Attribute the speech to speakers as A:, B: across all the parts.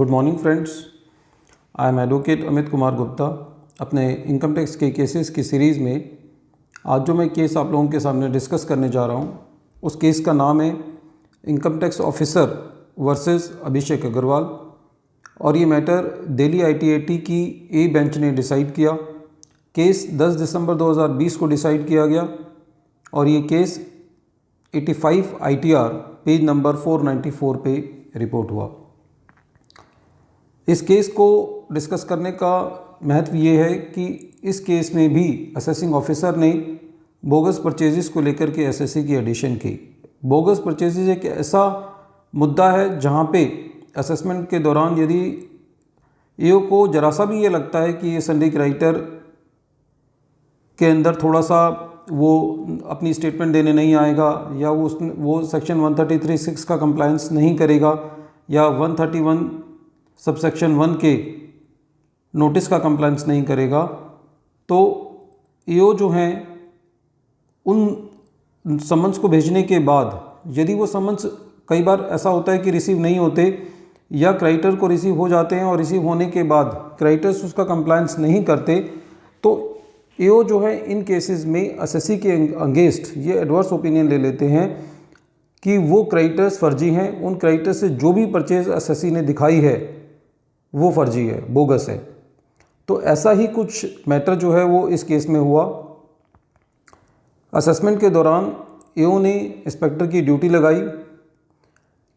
A: Good morning friends, I am advocate Amit Kumar Gupta. अपने income tax के cases की सीरीज़ में आज जो मैं केस आप लोगों के सामने डिस्कस करने जा रहा हूँ उस केस का नाम है इनकम टैक्स ऑफिसर वर्सेस अभिषेक अग्रवाल। और ये मैटर दिल्ली ITAT की ए बेंच ने डिसाइड किया। केस 10 दिसंबर 2020 को डिसाइड किया गया और ये केस 85 ITR पेज नंबर 494 पे रिपोर्ट हुआ। इस केस को डिस्कस करने का महत्व ये है कि इस केस में भी असेसिंग ऑफिसर ने बोगस परचेजेस को लेकर के SSC की एडिशन की। बोगस परचेजेस एक ऐसा मुद्दा है जहाँ पे असेसमेंट के दौरान यदि EO को जरा सा भी ये लगता है कि ये सन्डी क्राइटर के अंदर थोड़ा सा वो अपनी स्टेटमेंट देने नहीं आएगा या वो सेक्शन 133(6) का कंप्लायंस नहीं करेगा या 131 सबसेक्शन 1 के नोटिस का कंप्लायंस नहीं करेगा, तो EO जो हैं उन समन्स को भेजने के बाद यदि वो समन्स कई बार ऐसा होता है कि रिसीव नहीं होते या क्राइटर को रिसीव हो जाते हैं और रिसीव होने के बाद क्राइटर्स उसका कंप्लायंस नहीं करते, तो EO जो है इन केसेस में SSC के अगेंस्ट ये एडवर्स ओपिनियन ले लेते हैं कि वो क्राइटर्स फर्जी हैं। उन क्राइटर्स से जो भी परचेज SSC ने दिखाई है वो फर्जी है, बोगस है। तो ऐसा ही कुछ मैटर जो है वो इस केस में हुआ। असेसमेंट के दौरान EO ने इंस्पेक्टर की ड्यूटी लगाई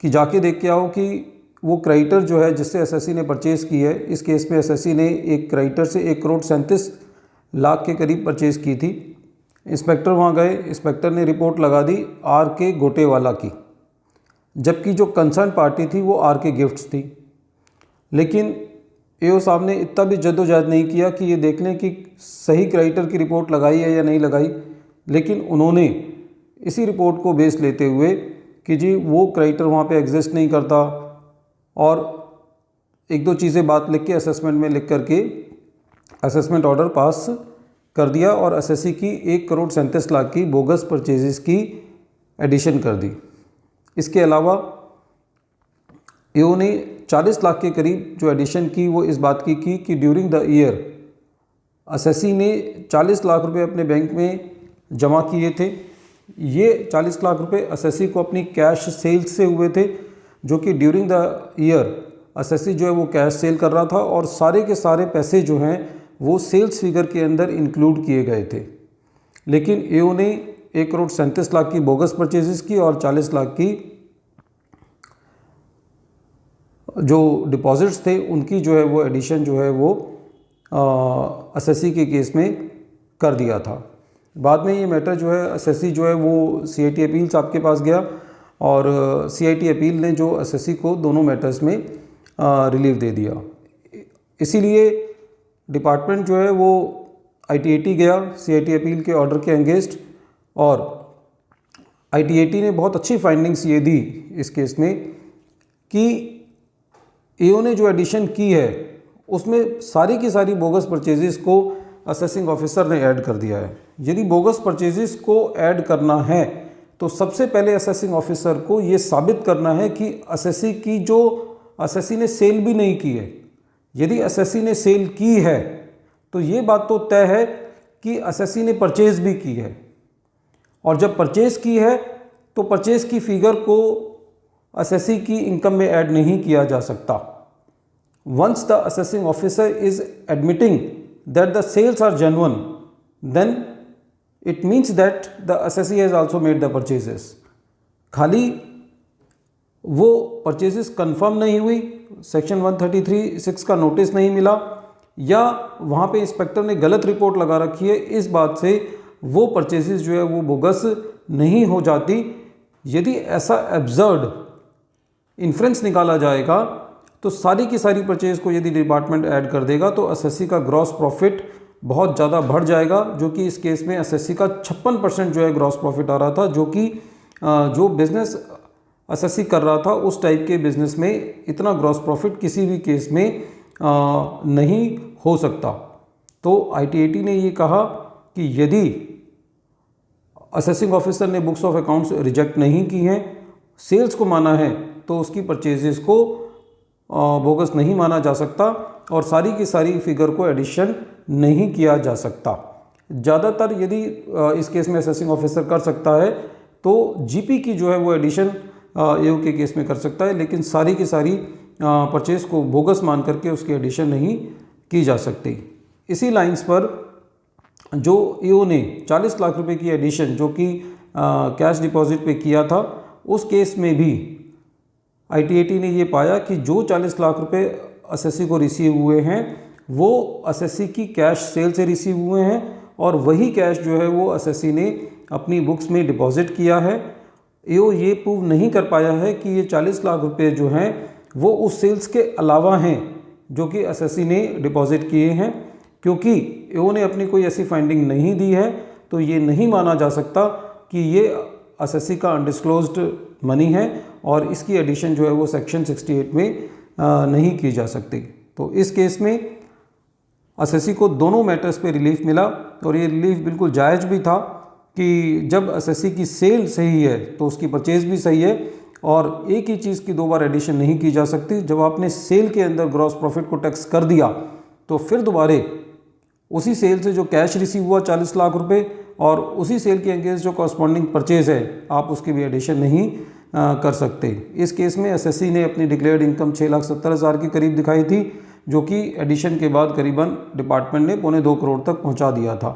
A: कि जाके देख के आओ कि वो क्राइटर जो है जिससे SSC ने परचेज़ की है, इस केस में SSC ने एक क्राइटर से 1,37,00,000 के करीब परचेज़ की थी। इंस्पेक्टर वहाँ गए, इंस्पेक्टर ने रिपोर्ट लगा दी RK गोटेवाला की, जबकि जो कंसर्न पार्टी थी वो RK गिफ्ट्स थी। लेकिन EO साहब ने इतना भी जद्दोजहद नहीं किया कि ये देख लें कि सही क्राइटर की रिपोर्ट लगाई है या नहीं लगाई, लेकिन उन्होंने इसी रिपोर्ट को बेस लेते हुए कि जी वो क्राइटर वहाँ पे एग्जिस्ट नहीं करता और एक दो चीज़ें बात लिख के असेसमेंट में लिख करके असेसमेंट ऑर्डर पास कर दिया और SSC की 1,37,00,000 की बोगस परचेजेस की एडिशन कर दी। इसके अलावा EO ने 40 लाख के करीब जो एडिशन की वो इस बात की कि ड्यूरिंग द ईयर SSC ने 40 लाख रुपए अपने बैंक में जमा किए थे। ये 40 लाख रुपए SSC को अपनी कैश सेल्स से हुए थे, जो कि ड्यूरिंग द ईयर SSC जो है वो कैश सेल कर रहा था और सारे के सारे पैसे जो हैं वो सेल्स फिगर के अंदर इंक्लूड किए गए थे। लेकिन EO ने 1,37,00,000 की बोगस परचेजेस की और 40 लाख की जो डिपॉजिट्स थे उनकी जो है वो एडिशन जो है वो SSC के केस में कर दिया था। बाद में ये मैटर जो है SSC जो है वो CIT अपील्स आपके पास गया और CIT अपील ने जो SSC को दोनों मैटर्स में रिलीफ दे दिया। इसीलिए डिपार्टमेंट जो है वो ITAT गया CIT अपील के ऑर्डर के अगेंस्ट और ITAT ने बहुत अच्छी फाइंडिंग्स ये दी इस केस में कि EO ने जो एडिशन की है उसमें सारी की सारी बोगस परचेजेस को असेसिंग ऑफिसर ने ऐड कर दिया है। यदि बोगस परचेजेस को ऐड करना है तो सबसे पहले असेसिंग ऑफिसर को ये साबित करना है कि SSC ने सेल भी नहीं की है। यदि SSC ने सेल की है तो ये बात तो तय है कि SSC ने परचेज भी की है, और जब परचेज की है तो परचेज की फिगर को SSC की इनकम में ऐड नहीं किया जा सकता। Once the assessing officer is admitting that the sales are genuine, then it means that the SSC has also made the purchases. खाली वो परचेजेस कंफर्म नहीं हुई, सेक्शन 133(6) का नोटिस नहीं मिला या वहाँ पे इंस्पेक्टर ने गलत रिपोर्ट लगा रखी है, इस बात से वो परचेजेस जो है वो बोगस नहीं हो जाती। यदि ऐसा एब्सर्ड इन्फ्रेंस निकाला जाएगा तो सारी की सारी परचेज को यदि डिपार्टमेंट ऐड कर देगा तो SSC का ग्रॉस प्रॉफिट बहुत ज़्यादा बढ़ जाएगा, जो कि इस केस में SSC का 56% जो है ग्रॉस प्रॉफिट आ रहा था, जो कि जो बिज़नेस SSC कर रहा था उस टाइप के बिज़नेस में इतना ग्रॉस प्रॉफिट किसी भी केस में नहीं हो सकता। तो ITAT ने ये कहा कि यदि असेसिंग ऑफिसर ने बुक्स ऑफ अकाउंट्स रिजेक्ट नहीं की हैं, सेल्स को माना है, तो उसकी परचेजेस को बोगस नहीं माना जा सकता और सारी की सारी फिगर को एडिशन नहीं किया जा सकता। ज़्यादातर यदि इस केस में असेसिंग ऑफिसर कर सकता है तो जीपी की जो है वो एडिशन एओ के केस में कर सकता है, लेकिन सारी की सारी परचेज को बोगस मान करके उसकी एडिशन नहीं की जा सकती। इसी लाइंस पर जो एओ ने 40 लाख रुपए की एडिशन जो कि कैश डिपॉजिट पे किया था, उस केस में भी आईटीएटी ने ये पाया कि जो 40 लाख रुपए एसएससी को रिसीव हुए हैं वो एसएससी की कैश सेल से रिसीव हुए हैं और वही कैश जो है वो एसएससी ने अपनी बुक्स में डिपॉजिट किया है। एओ ये प्रूव नहीं कर पाया है कि ये 40 लाख रुपए जो हैं वो उस सेल्स के अलावा हैं जो कि एसएससी ने डिपॉजिट किए हैं। क्योंकि एओ ने अपनी कोई ऐसी फाइंडिंग नहीं दी है तो ये नहीं माना जा सकता कि ये एसएससी का अनडिस्क्लोज्ड मनी है और इसकी एडिशन जो है वो सेक्शन 68 में नहीं की जा सकती। तो इस केस में एसएससी को दोनों मैटर्स पे रिलीफ मिला और ये रिलीफ बिल्कुल जायज़ भी था कि जब एसएससी की सेल सही है तो उसकी परचेज भी सही है और एक ही चीज़ की दो बार एडिशन नहीं की जा सकती। जब आपने सेल के अंदर ग्रॉस प्रॉफिट को टैक्स कर दिया तो फिर दोबारे उसी सेल से जो कैश रिसीव हुआ 40 लाख रुपए और उसी सेल के अगेंस्ट जो कॉरस्पॉन्डिंग परचेज है आप उसकी भी एडिशन नहीं कर सकते। इस केस में एसएससी ने अपनी डिक्लेयर्ड इनकम 6,70,000 के करीब दिखाई थी जो कि एडिशन के बाद करीबन डिपार्टमेंट ने 2.25 करोड़ तक पहुंचा दिया था।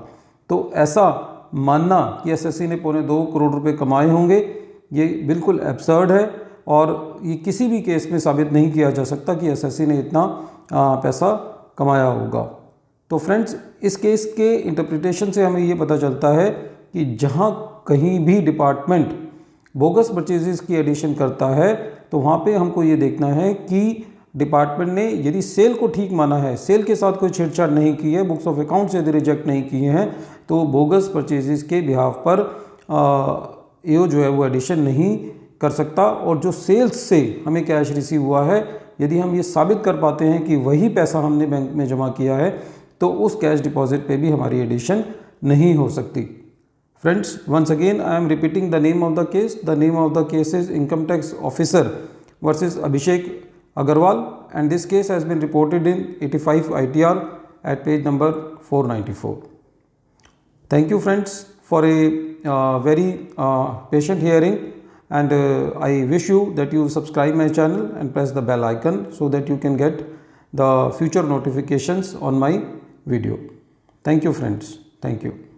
A: तो ऐसा मानना कि एसएससी ने 2.25 करोड़ रुपए कमाए होंगे ये बिल्कुल एब्सर्ड है और ये किसी भी केस में साबित नहीं किया जा सकता कि एसएससी ने इतना पैसा कमाया होगा। तो फ्रेंड्स, इस केस के इंटरप्रिटेशन से हमें ये पता चलता है कि जहाँ कहीं भी डिपार्टमेंट बोगस परचेजेस की एडिशन करता है तो वहाँ पे हमको ये देखना है कि डिपार्टमेंट ने यदि सेल को ठीक माना है, सेल के साथ कोई छेड़छाड़ नहीं की है, बुक्स ऑफ अकाउंट से यदि रिजेक्ट नहीं किए हैं तो बोगस परचेजेस के बिहाफ पर एओ जो है वो एडिशन नहीं कर सकता। और जो सेल्स से हमें कैश रिसीव हुआ है यदि हम ये साबित कर पाते हैं कि वही पैसा हमने बैंक में जमा किया है तो उस कैश डिपॉजिट पे भी हमारी एडिशन नहीं हो सकती। Friends, once again I am repeating the name of the case. The name of the case is Income Tax Officer versus Abhishek Agarwal and this case has been reported in 85 ITR at page number 494. Thank you friends for a very patient hearing and I wish you that you subscribe my channel and press the bell icon so that you can get the future notifications on my video. Thank you friends. Thank you.